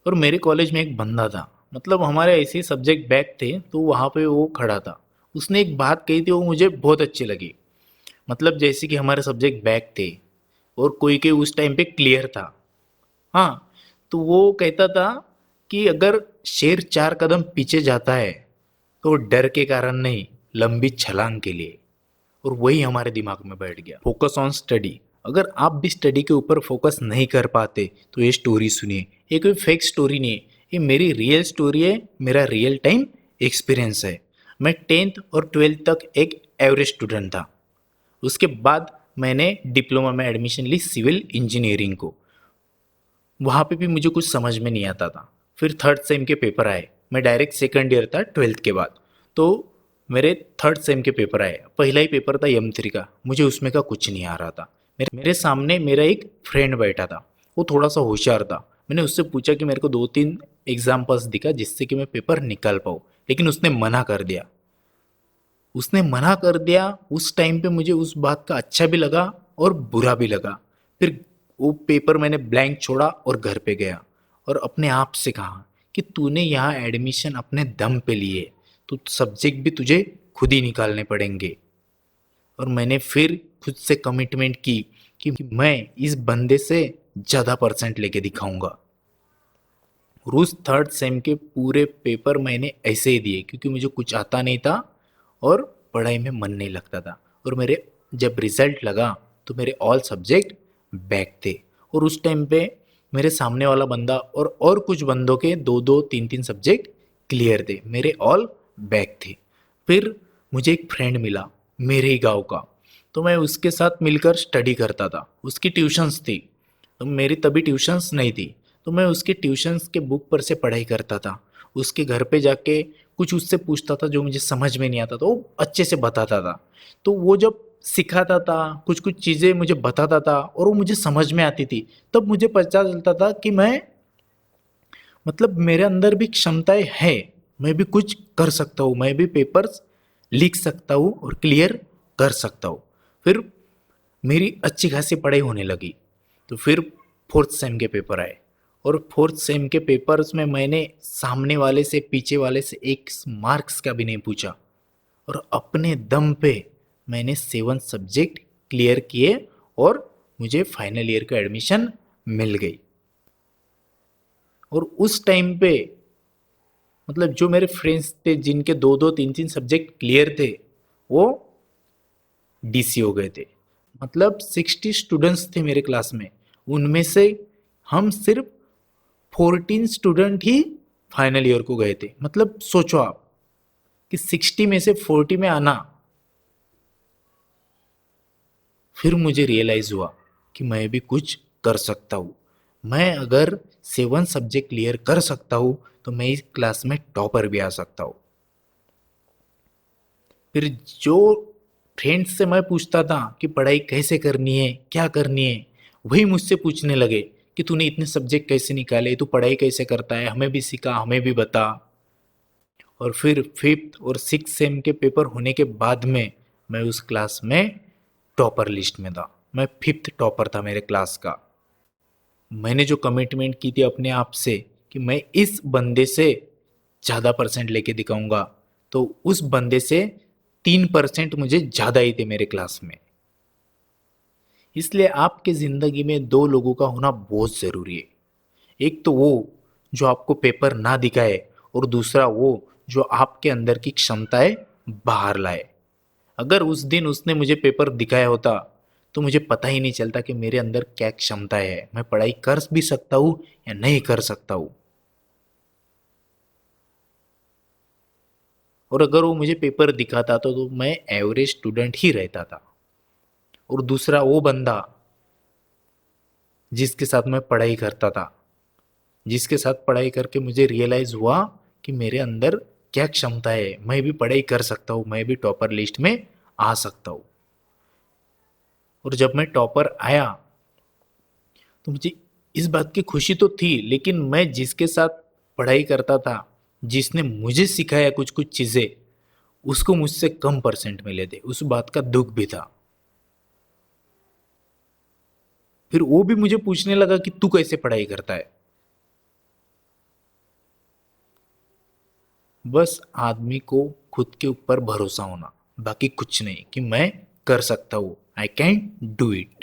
और मेरे कॉलेज में एक बंदा था, मतलब हमारे ऐसे सब्जेक्ट बैक थे तो वहाँ पे वो खड़ा था। उसने एक बात कही थी, वो मुझे बहुत अच्छी लगी। मतलब जैसे कि हमारे सब्जेक्ट बैक थे और कोई के उस टाइम पे क्लियर था। हाँ, तो वो कहता था कि अगर शेर 4 कदम पीछे जाता है तो डर के कारण नहीं, लंबी छलांग के लिए। और वही हमारे दिमाग में बैठ गया, फोकस ऑन स्टडी। अगर आप भी स्टडी के ऊपर फोकस नहीं कर पाते तो ये स्टोरी सुनिए। ये कोई फेक स्टोरी नहीं है, ये मेरी रियल स्टोरी है, मेरा रियल टाइम एक्सपीरियंस है। मैं 10th और 12th तक एक एवरेज स्टूडेंट था। उसके बाद मैंने डिप्लोमा में एडमिशन ली सिविल इंजीनियरिंग को। वहाँ पे भी मुझे कुछ समझ में नहीं आता था। फिर थर्ड सेम के पेपर आए, मैं डायरेक्ट सेकंड ईयर था 12th के बाद। तो मेरे थर्ड सेम के पेपर आए, पहला ही पेपर था M3 का, मुझे उसमें का कुछ नहीं आ रहा था। मेरे सामने मेरा एक फ्रेंड बैठा था, वो थोड़ा सा होशियार था। मैंने उससे पूछा कि मेरे को 2-3 एग्जाम्पल्स दिखा जिससे कि मैं पेपर निकाल पाऊँ, लेकिन उसने मना कर दिया। उसने मना कर दिया। उस टाइम पे मुझे उस बात का अच्छा भी लगा और बुरा भी लगा। फिर वो पेपर मैंने ब्लैंक छोड़ा और घर पे गया और अपने आप से कहा कि तूने यहाँ एडमिशन अपने दम पे लिए, तो सब्जेक्ट भी तुझे खुद ही निकालने पड़ेंगे। और मैंने फिर खुद से कमिटमेंट की कि मैं इस बंदे से ज़्यादा परसेंट लेके दिखाऊंगा। और उस थर्ड सेम के पूरे पेपर मैंने ऐसे ही दिए क्योंकि मुझे कुछ आता नहीं था और पढ़ाई में मन नहीं लगता था। और मेरे जब रिजल्ट लगा तो मेरे ऑल सब्जेक्ट बैक थे। और उस टाइम पे मेरे सामने वाला बंदा और कुछ बंदों के 2-2 3-3 सब्जेक्ट क्लियर थे, मेरे ऑल बैक थे। फिर मुझे एक फ्रेंड मिला मेरे ही गांव का, तो मैं उसके साथ मिलकर स्टडी करता था। उसकी ट्यूशन्स थी, तो मेरी तभी ट्यूशन्स नहीं थी। तो मैं उसके ट्यूशन्स के बुक पर से पढ़ाई करता था। उसके घर पे जाके कुछ उससे पूछता था जो मुझे समझ में नहीं आता था, वो अच्छे से बताता था। तो वो जब सिखाता था, कुछ कुछ चीज़ें मुझे बताता था और वो मुझे समझ में आती थी, तब मुझे पता चलता था कि मैं, मतलब मेरे अंदर भी क्षमताएं है, मैं भी कुछ कर सकता हूँ, मैं भी पेपर्स लिख सकता हूँ और क्लियर कर सकता हूँ। फिर मेरी अच्छी खासी पढ़ाई होने लगी। तो फिर फोर्थ सेम के पेपर आए और फोर्थ सेम के पेपर्स में मैंने सामने वाले से पीछे वाले से एक मार्क्स का भी नहीं पूछा और अपने दम पे मैंने 7 सब्जेक्ट क्लियर किए और मुझे फाइनल ईयर का एडमिशन मिल गई। और उस टाइम पे मतलब जो मेरे फ्रेंड्स थे जिनके 2-2 3-3 सब्जेक्ट क्लियर थे, वो DC हो गए थे। मतलब 60 स्टूडेंट्स थे मेरे क्लास में, उनमें से हम सिर्फ 14 स्टूडेंट ही फाइनल ईयर को गए थे। मतलब सोचो आप कि 60 में से 40 में आना। फिर मुझे रियलाइज हुआ कि मैं भी कुछ कर सकता हूँ। मैं अगर 7 सब्जेक्ट क्लियर कर सकता हूँ तो मैं इस क्लास में टॉपर भी आ सकता हूँ। फिर जो फ्रेंड्स से मैं पूछता था कि पढ़ाई कैसे करनी है, क्या करनी है, वही मुझसे पूछने लगे कि तूने इतने सब्जेक्ट कैसे निकाले, तू पढ़ाई कैसे करता है, हमें भी सिखा, हमें भी बता। और फिर फिफ्थ और सिक्स सेम के पेपर होने के बाद में मैं उस क्लास में टॉपर लिस्ट में था। मैं फिफ्थ टॉपर था मेरे क्लास का। मैंने जो कमिटमेंट की थी अपने आप से कि मैं इस बंदे से ज़्यादा परसेंट लेके दिखाऊंगा, तो उस बंदे से 3% मुझे ज़्यादा ही थे मेरे क्लास में। इसलिए आपके ज़िंदगी में दो लोगों का होना बहुत ज़रूरी है। एक तो वो जो आपको पेपर ना दिखाए और दूसरा वो जो आपके अंदर की क्षमताएं बाहर लाए। अगर उस दिन उसने मुझे पेपर दिखाया होता तो मुझे पता ही नहीं चलता कि मेरे अंदर क्या क्षमताएं है, मैं पढ़ाई कर भी सकता हूँ या नहीं कर सकता हूँ। और अगर वो मुझे पेपर दिखाता तो मैं एवरेज स्टूडेंट ही रहता था। और दूसरा वो बंदा जिसके साथ मैं पढ़ाई करता था, जिसके साथ पढ़ाई करके मुझे रियलाइज हुआ कि मेरे अंदर क्या क्षमता है, मैं भी पढ़ाई कर सकता हूँ, मैं भी टॉपर लिस्ट में आ सकता हूँ। और जब मैं टॉपर आया तो मुझे इस बात की खुशी तो थी, लेकिन मैं जिसके साथ पढ़ाई करता था, जिसने मुझे सिखाया कुछ कुछ चीज़ें, उसको मुझसे कम परसेंट मिले थे, उस बात का दुख भी था। फिर वो भी मुझे पूछने लगा कि तू कैसे पढ़ाई करता है। बस आदमी को खुद के ऊपर भरोसा होना, बाकी कुछ नहीं, कि मैं कर सकता हूँ, आई कैन डू इट।